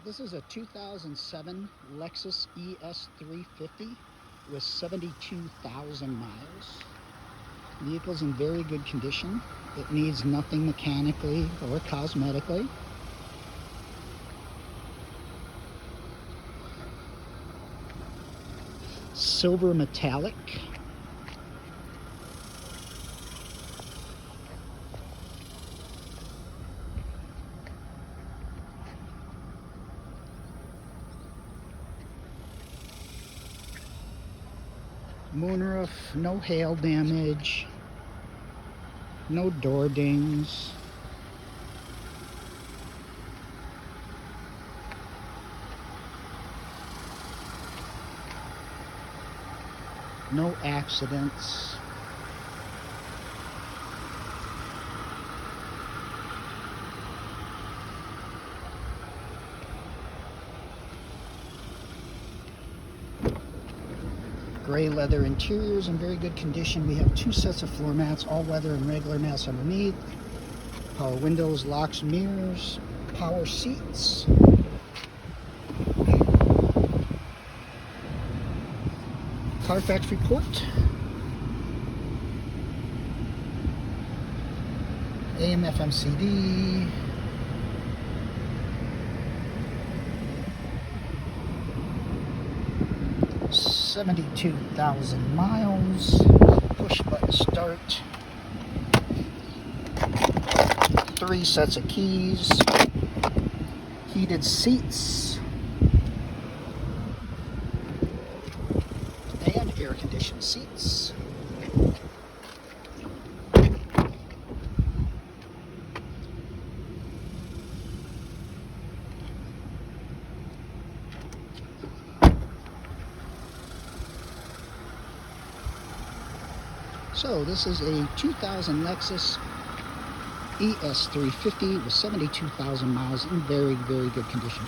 This is a 2007 Lexus ES350 with 72,000 miles. The vehicle's in very good condition. It needs nothing mechanically or cosmetically. Silver metallic. Moonroof, no hail damage, no door dings. No accidents. Gray leather interiors in very good condition. We have two sets of floor mats, all weather and regular mats underneath. Power windows, locks, mirrors, power seats. Carfax report. AM FM CD. $72,000 miles. Push button start. 3 sets of keys. Heated seats. And air conditioned seats. So this is a 2000 Lexus ES350 with 72,000 miles in very, very good condition.